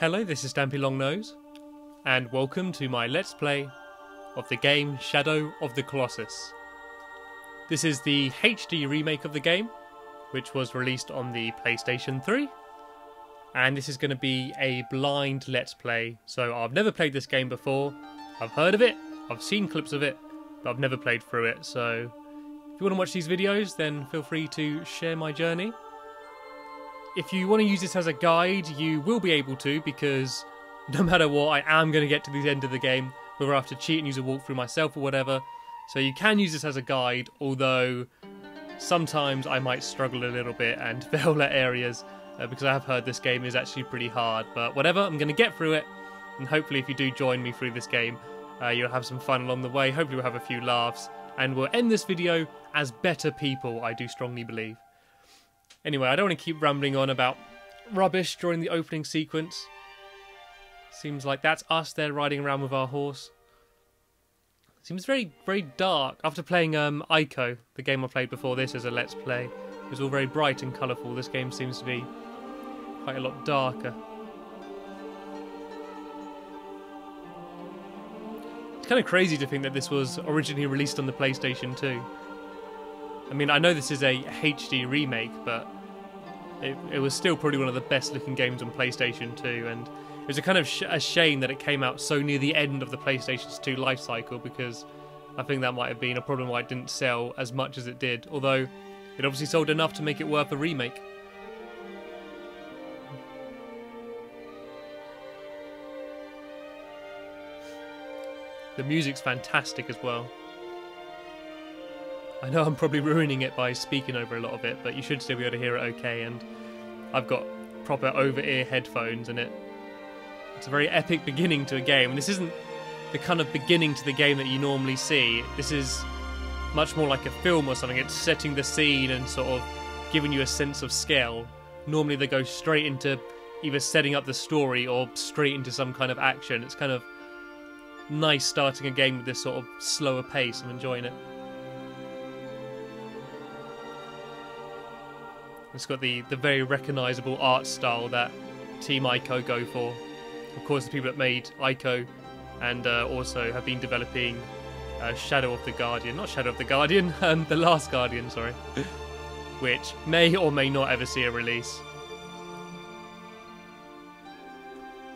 Hello, this is Stampy Longnose, and welcome to my Let's Play of the game Shadow of the Colossus. This is the HD remake of the game, which was released on the PlayStation 3, and this is going to be a blind Let's Play. So I've never played this game before, I've heard of it, I've seen clips of it, but I've never played through it, so if you want to watch these videos, then feel free to share my journey. If you want to use this as a guide, you will be able to, because no matter what, I am going to get to the end of the game, whether I have to cheat and use a walkthrough myself or whatever. So you can use this as a guide, although sometimes I might struggle a little bit and fail at areas, because I have heard this game is actually pretty hard. But whatever, I'm going to get through it, and hopefully if you do join me through this game, you'll have some fun along the way. Hopefully we'll have a few laughs, and we'll end this video as better people, I do strongly believe. Anyway, I don't want to keep rambling on about rubbish during the opening sequence. Seems like that's us there riding around with our horse. Seems very, very dark. After playing Ico, the game I played before this as a Let's Play, it was all very bright and colourful. This game seems to be quite a lot darker. It's kind of crazy to think that this was originally released on the PlayStation 2. I mean, I know this is a HD remake, but it was still probably one of the best looking games on PlayStation 2, and it was a kind of a shame that it came out so near the end of the PlayStation 2 life cycle, because I think that might have been a problem why it didn't sell as much as it did, although it obviously sold enough to make it worth a remake. The music's fantastic as well. I know I'm probably ruining it by speaking over a lot of it, but you should still be able to hear it okay, and I've got proper over-ear headphones, and it's a very epic beginning to a game. And this isn't the kind of beginning to the game that you normally see. This is much more like a film or something. It's setting the scene and sort of giving you a sense of scale. Normally they go straight into either setting up the story or straight into some kind of action. It's kind of nice starting a game with this sort of slower pace. I'm enjoying it. It's got the very recognisable art style that Team Ico go for. Of course, the people that made Ico and also have been developing Shadow of the Guardian. Not Shadow of the Guardian, The Last Guardian, sorry. Which may or may not ever see a release.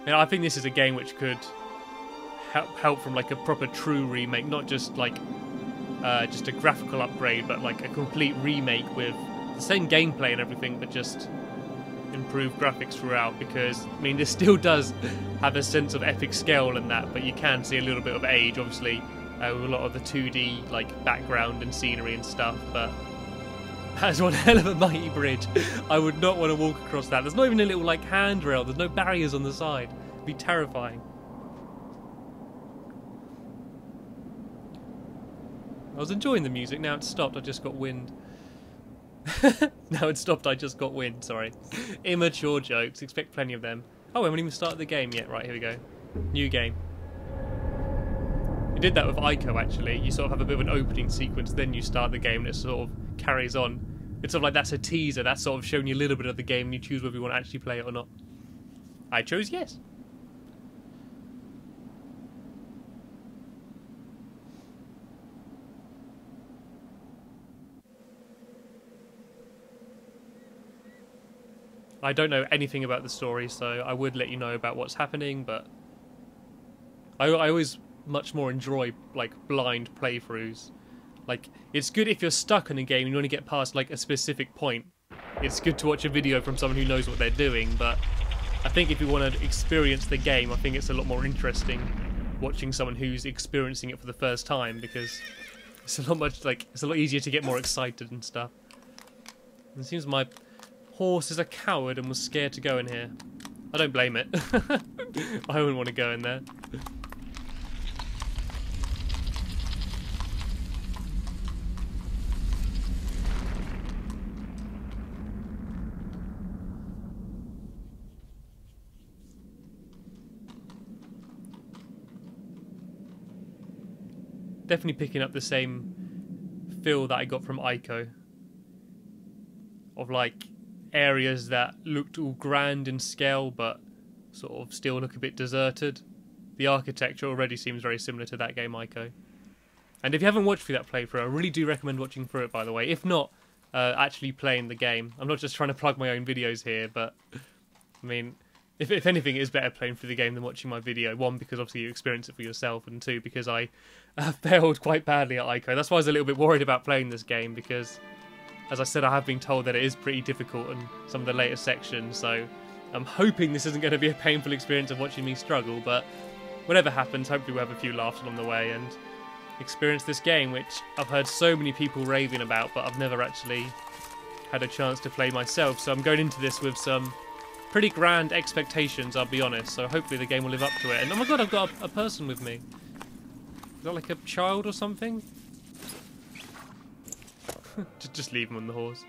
And I think this is a game which could help from like a proper true remake, not just like just a graphical upgrade, but like a complete remake with the same gameplay and everything, but just improved graphics throughout, because I mean this still does have a sense of epic scale and that, but you can see a little bit of age obviously with a lot of the 2D like background and scenery and stuff. But that's one hell of a mighty bridge. I would not want to walk across that. There's not even a little like handrail, there's no barriers on the side. It'd be terrifying. I was enjoying the music, now it's stopped, I just got wind. Now it stopped, I just got wind, sorry. Immature jokes, expect plenty of them. Oh, we haven't even started the game yet. Right, here we go. New game. You did that with Ico, actually. You sort of have a bit of an opening sequence, then you start the game and it sort of carries on. It's sort of like that's a teaser, that's sort of showing you a little bit of the game and you choose whether you want to actually play it or not. I chose yes. I don't know anything about the story, so I would let you know about what's happening, but I always much more enjoy like blind playthroughs. Like, it's good if you're stuck in a game and you want to get past like a specific point. It's good to watch a video from someone who knows what they're doing, but I think if you want to experience the game, I think it's a lot more interesting watching someone who's experiencing it for the first time, because it's a lot easier to get more excited and stuff. And it seems my horse is a coward and was scared to go in here. I don't blame it. I wouldn't want to go in there. Definitely picking up the same feel that I got from Ico. Of like areas that looked all grand in scale, but sort of still look a bit deserted. The architecture already seems very similar to that game, Ico. And if you haven't watched through that playthrough, I really do recommend watching through it, by the way. If not, actually playing the game. I'm not just trying to plug my own videos here, but I mean, if anything, it is better playing through the game than watching my video. One, because obviously you experience it for yourself, and two, because I failed quite badly at Ico. That's why I was a little bit worried about playing this game, because, as I said, I have been told that it is pretty difficult in some of the later sections, so I'm hoping this isn't going to be a painful experience of watching me struggle, but whatever happens, hopefully we'll have a few laughs along the way and experience this game, which I've heard so many people raving about, but I've never actually had a chance to play myself, so I'm going into this with some pretty grand expectations, I'll be honest, so hopefully the game will live up to it. And oh my god, I've got a person with me. Is that like a child or something? Just leave him on the horse.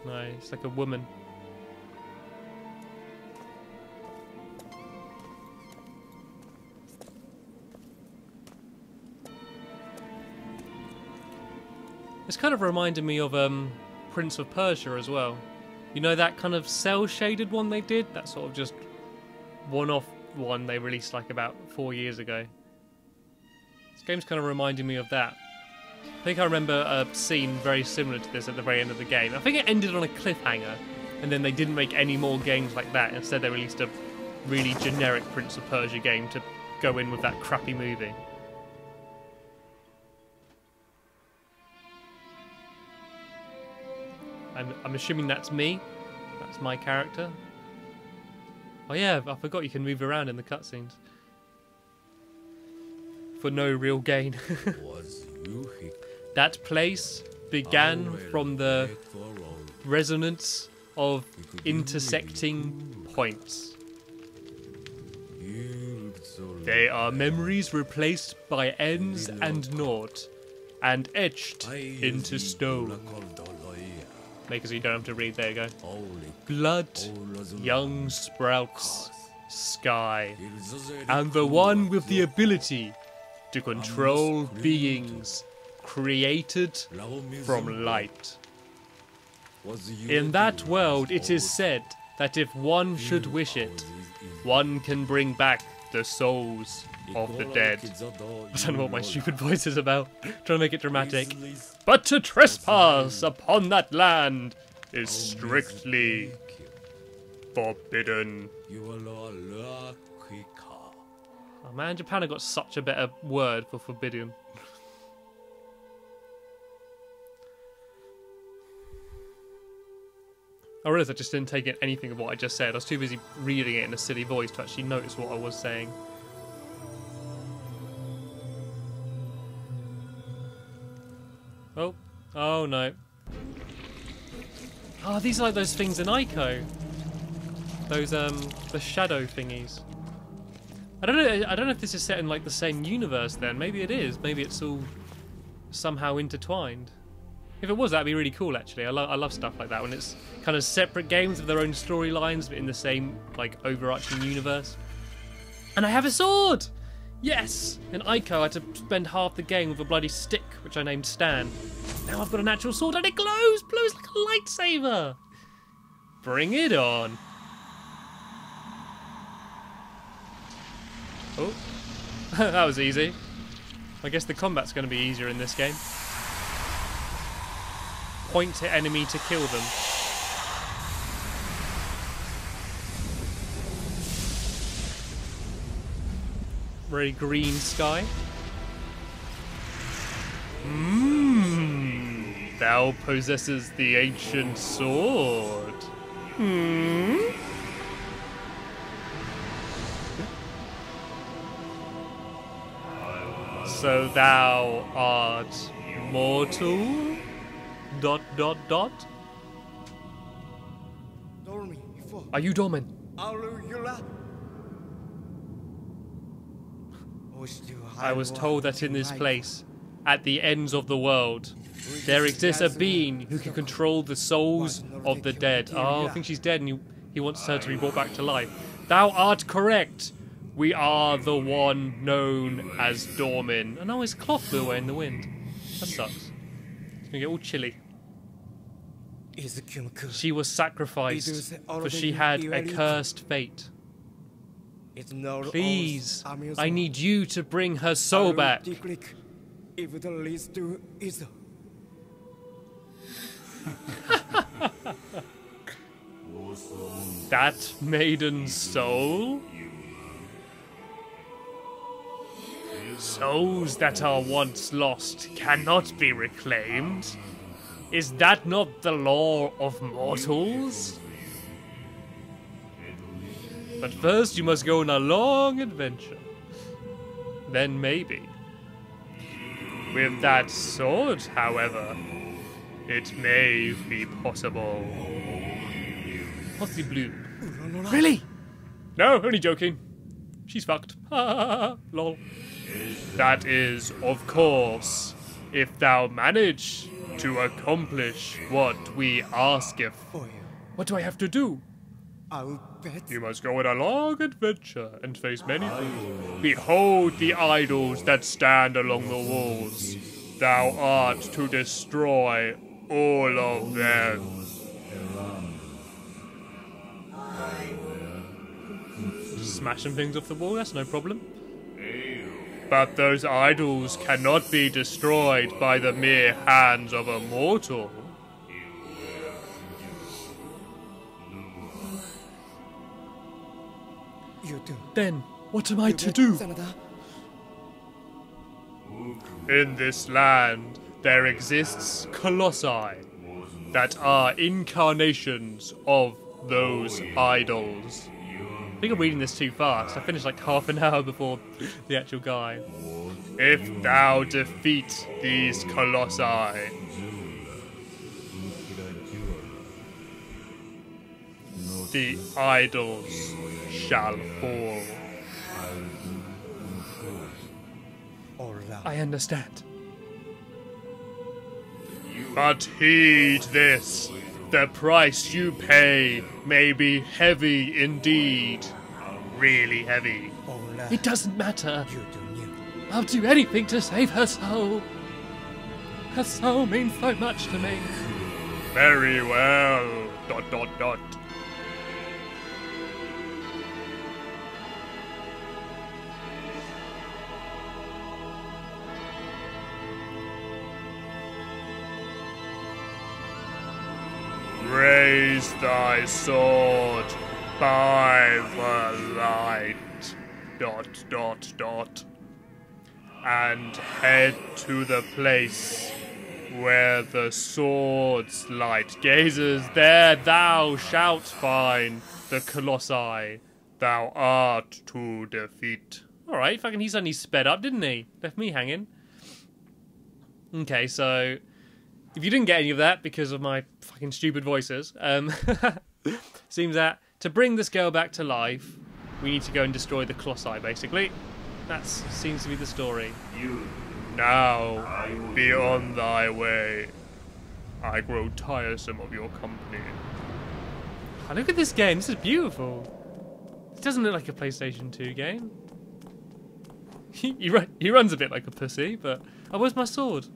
No, it's like a woman. It's kind of reminded me of Prince of Persia as well. You know that kind of cel-shaded one they did? That sort of just one-off one they released like about 4 years ago. This game's kind of reminding me of that. I think I remember a scene very similar to this at the very end of the game. I think it ended on a cliffhanger, and then they didn't make any more games like that. Instead they released a really generic Prince of Persia game to go in with that crappy movie. I'm assuming that's me. That's my character. Oh yeah, I forgot you can move around in the cutscenes. For no real gain. That place began from the resonance of intersecting points. They are memories replaced by ends and naught, and etched into stone. Make it so you don't have to read, there you go. Blood, young sprouts, sky, and the one with the ability to control beings created from light. In that world, it is said that if one should wish it, one can bring back the souls of the dead. I don't know what my stupid voice is about. Trying to make it dramatic. But to trespass upon that land is strictly forbidden. Oh man, Japan have got such a better word for forbidden. I realised I just didn't take in anything of what I just said. I was too busy reading it in a silly voice to actually notice what I was saying. Oh no. Oh, these are like those things in Ico. Those the shadow thingies. I don't know if this is set in like the same universe then. Maybe it is. Maybe it's all somehow intertwined. If it was, that'd be really cool actually. I love stuff like that when it's kind of separate games with their own storylines but in the same like overarching universe. And I have a sword! Yes! In Ico, I had to spend half the game with a bloody stick, which I named Stan. Now I've got an actual sword and it glows! Glows like a lightsaber! Bring it on! Oh. That was easy. I guess the combat's going to be easier in this game. Point to enemy to kill them. Very green sky. Thou possesses the ancient sword. So thou art mortal? ... Are you Dormin? I was told that in this place, at the ends of the world, there exists a being who can control the souls of the dead. Oh, I think she's dead and he wants her to be brought back to life. Thou art correct. We are the one known as Dormin. And oh, his cloth blew away in the wind. That sucks. It's going to get all chilly. She was sacrificed, for she had a cursed fate. Please, I need you to bring her soul back. That maiden's soul? Souls that are once lost cannot be reclaimed. Is that not the law of mortals? But first you must go on a long adventure. Then maybe. With that sword, however, it may be possible. What's the blue? Really? No, only joking. She's fucked. Lol. That is, of course, if thou manage to accomplish what we asketh. What do I have to do? You must go on a long adventure and face many things. Behold the idols that stand along the walls. Thou art to destroy all of them. Smashing things off the wall, that's no problem. But those idols cannot be destroyed by the mere hands of a mortal. Then, what am I to do? In this land, there exists colossi that are incarnations of those idols. I think I'm reading this too fast. I finished like half an hour before the actual guy. If thou defeat these colossi, the idols shall fall. I understand. But heed this. The price you pay may be heavy indeed. Really heavy. It doesn't matter. I'll do anything to save her soul. Her soul means so much to me. Very well. ... Raise thy sword by the light... ... and head to the place where the sword's light gazes. There thou shalt find the colossi thou art to defeat. Alright, fucking he suddenly sped up, didn't he? Left me hanging. Okay, so if you didn't get any of that because of my fucking stupid voices, seems that to bring this girl back to life, we need to go and destroy the colossi, basically. That seems to be the story. Now, be on thy way. I grow tiresome of your company. Oh, look at this game. This is beautiful. It doesn't look like a PlayStation 2 game. He runs a bit like a pussy, but... Oh, where's my sword?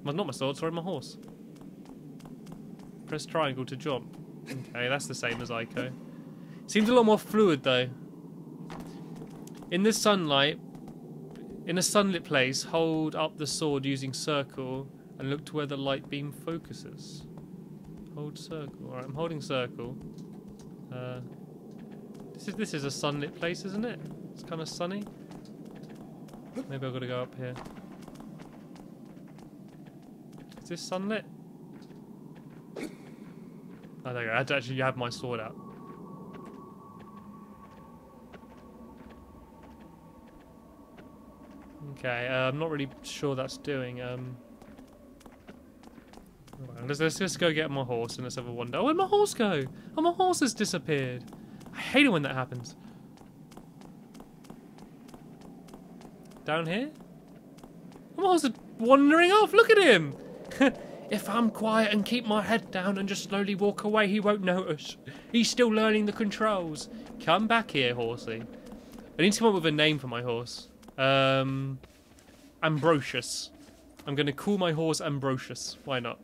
Well, not my sword, sorry, my horse. Press triangle to jump. Okay, that's the same as Ico. Seems a lot more fluid, though. In this sunlight, in a sunlit place, hold up the sword using circle and look to where the light beam focuses. Hold circle. Alright, I'm holding circle. This is a sunlit place, isn't it? It's kind of sunny. Maybe I've got to go up here. Is this sunlit? Oh, there you go. I had to actually have my sword out. Okay, I'm not really sure that's doing. Let's just go get my horse and let's have a wander. Oh, where'd my horse go? Oh, my horse has disappeared. I hate it when that happens. Down here? Oh, my horse is wandering off. Look at him. If I'm quiet and keep my head down and just slowly walk away, he won't notice. He's still learning the controls. Come back here, horsey. I need to come up with a name for my horse. Ambrosius. I'm going to call my horse Ambrosius. Why not?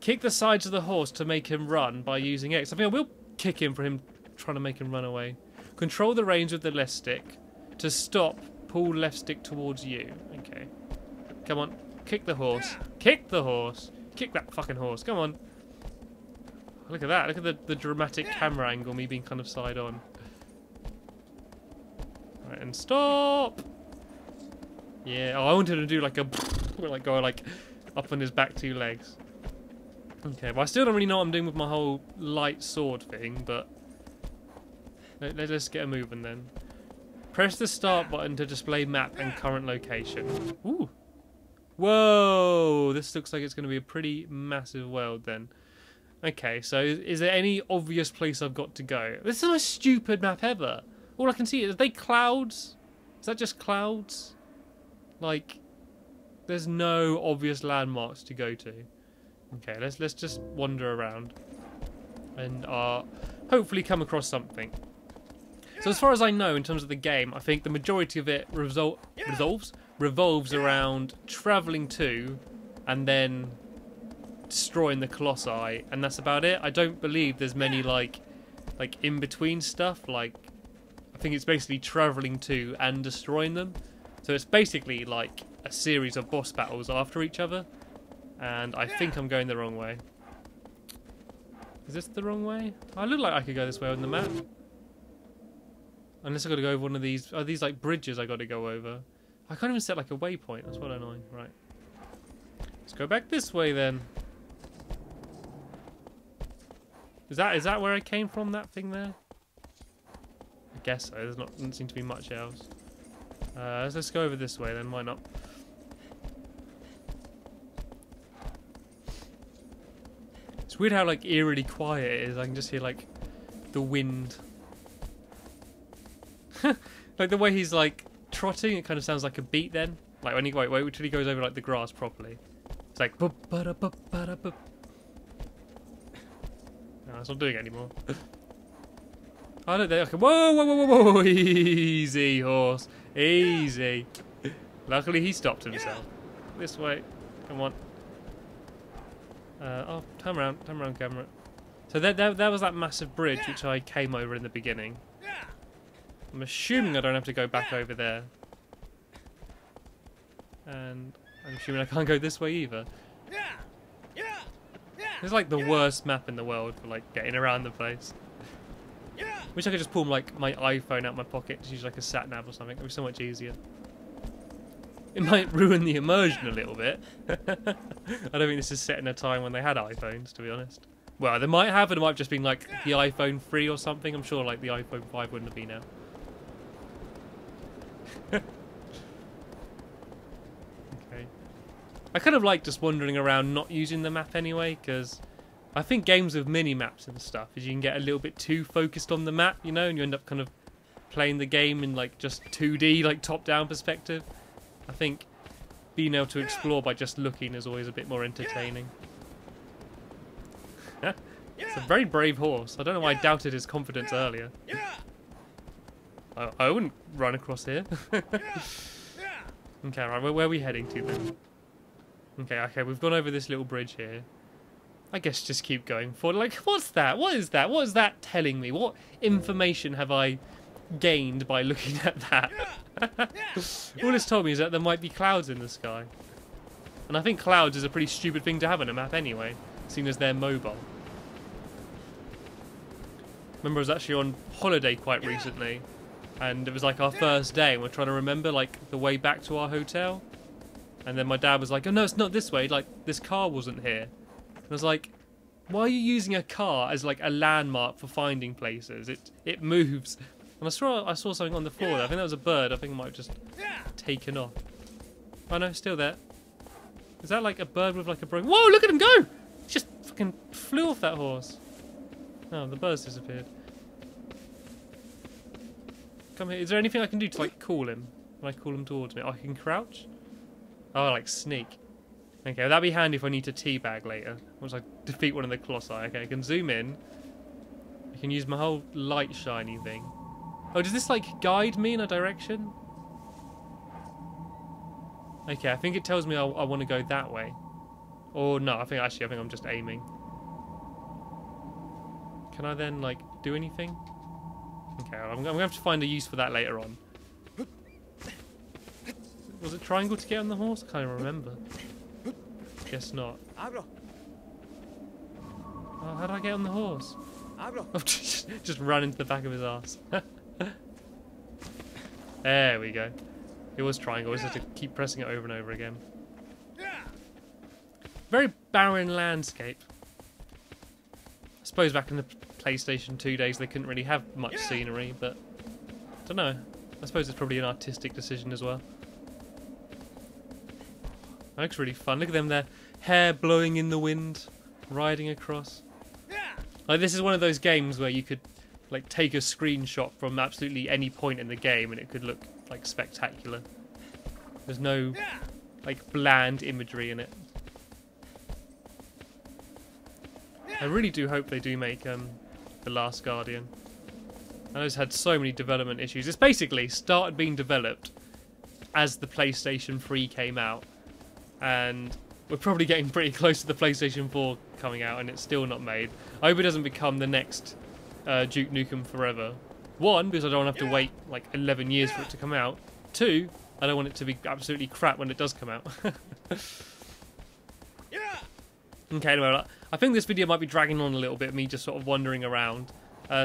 Kick the sides of the horse to make him run by using X. I think I will kick him for him trying to make him run away. Control the reins with the left stick. To stop, pull left stick towards you. Okay. Come on. Kick the horse. Kick the horse. Kick that fucking horse. Come on. Look at that. Look at the dramatic camera angle, me being kind of side on. Right, and stop! Yeah, oh, I wanted to do like a... like go like up on his back 2 legs. Okay, but I still don't really know what I'm doing with my whole light sword thing, but... Let's get a moving then. Press the start button to display map and current location. Ooh! Whoa! This looks like it's going to be a pretty massive world then. Okay, so is there any obvious place I've got to go? This is the most stupid map ever. All I can see is, are they clouds? Is that just clouds? Like, there's no obvious landmarks to go to. Okay, let's just wander around and hopefully come across something. So as far as I know, in terms of the game, I think the majority of it revolves around travelling to and then destroying the Colossi, and that's about it. I don't believe there's many like in-between stuff. Like, I think it's basically travelling to and destroying them. So it's basically like a series of boss battles after each other. And I think I'm going the wrong way. Is this the wrong way? I look like I could go this way on the map. Unless I got to go over one of these. Are these like bridges I got to go over? I can't even set like a waypoint. That's what annoying. Right. Let's go back this way then. Is that where I came from? That thing there? I guess so. Doesn't seem to be much else. Let's go over this way then. Why not? It's weird how like eerily quiet it is. I can just hear like the wind. Like the way he's like trotting, it kind of sounds like a beat then. Like when he wait until he goes over like the grass properly. It's like no, it's not doing it anymore. I don't think. Okay. Whoa! Easy, horse. Easy. Luckily he stopped himself. This way. Come on. Oh, turn around, camera. So that was that massive bridge which I came over in the beginning. I'm assuming I don't have to go back over there. And I'm assuming I can't go this way either. It's like the worst map in the world for like getting around the place. Wish I could just pull like my iPhone out my pocket to use like a sat nav or something. It would be so much easier. It might ruin the immersion a little bit. I don't think this is set in a time when they had iPhones, to be honest. Well, they might have, and it might have just been like the iPhone 3 or something. I'm sure like the iPhone 5 wouldn't have been out. Okay. I kind of like just wandering around not using the map anyway, because I think games with mini-maps and stuff is you can get a little bit too focused on the map, you know, and you end up kind of playing the game in like just 2D, like top-down perspective. I think being able to explore by just looking is always a bit more entertaining. It's a very brave horse. I don't know why I doubted his confidence earlier. I wouldn't run across here. Okay, right, where are we heading to then? Okay, we've gone over this little bridge here. I guess just keep going forward. Like, what's that? What is that? What is that telling me? What information have I gained by looking at that? All it's told me is that there might be clouds in the sky. And I think clouds is a pretty stupid thing to have on a map anyway, seeing as they're mobile. Remember I was actually on holiday quite recently, and it was like our first day, and we're trying to remember like the way back to our hotel. And then my dad was like, oh no, it's not this way, like this car wasn't here. And I was like, why are you using a car as like a landmark for finding places? It moves. And I saw something on the floor there. I think that was a bird. I think it might have just taken off. Oh no, still there. Is that like a bird with like a broken... Whoa, look at him go! He just fucking flew off that horse. Oh, the bird's disappeared. Come here. Is there anything I can do to like call him? When I call him towards me? Oh, I can crouch? Oh, like sneak. Okay, well, that'd be handy if I need to teabag later. Once I defeat one of the Colossi. Okay, I can zoom in. I can use my whole light shiny thing. Oh, does this like guide me in a direction? Okay, I think it tells me I want to go that way. Or no, I think I'm just aiming. Can I then like do anything? Okay, I'm gonna have to find a use for that later on. Was it triangle to get on the horse? I can't even remember. Guess not. Oh, how did I get on the horse? Oh, just run into the back of his ass. There we go. It was triangle. I just had to keep pressing it over and over again. Very barren landscape. I suppose back in the PlayStation 2 days they couldn't really have much scenery, but I don't know. I suppose it's probably an artistic decision as well. That looks really fun. Look at them, their hair blowing in the wind, riding across. Like, this is one of those games where you could like take a screenshot from absolutely any point in the game and it could look like spectacular. There's no like bland imagery in it. I really do hope they do make The Last Guardian. I know it's had so many development issues. It's basically started being developed as the PlayStation 3 came out, and we're probably getting pretty close to the PlayStation 4 coming out and it's still not made. I hope it doesn't become the next Duke Nukem Forever. One, because I don't want to have to wait like 11 years for it to come out. Two, I don't want it to be absolutely crap when it does come out. Okay, anyway, I think this video might be dragging on a little bit, me just sort of wandering around.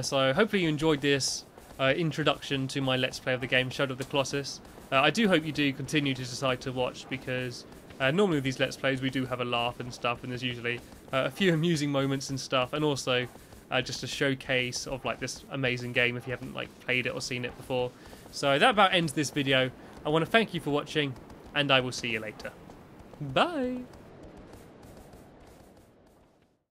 So hopefully you enjoyed this introduction to my Let's Play of the game Shadow of the Colossus. I do hope you do continue to decide to watch, because normally with these Let's Plays we do have a laugh and stuff, and there's usually a few amusing moments and stuff, and also just a showcase of like this amazing game if you haven't like played it or seen it before. So that about ends this video. I want to thank you for watching, and I will see you later. Bye!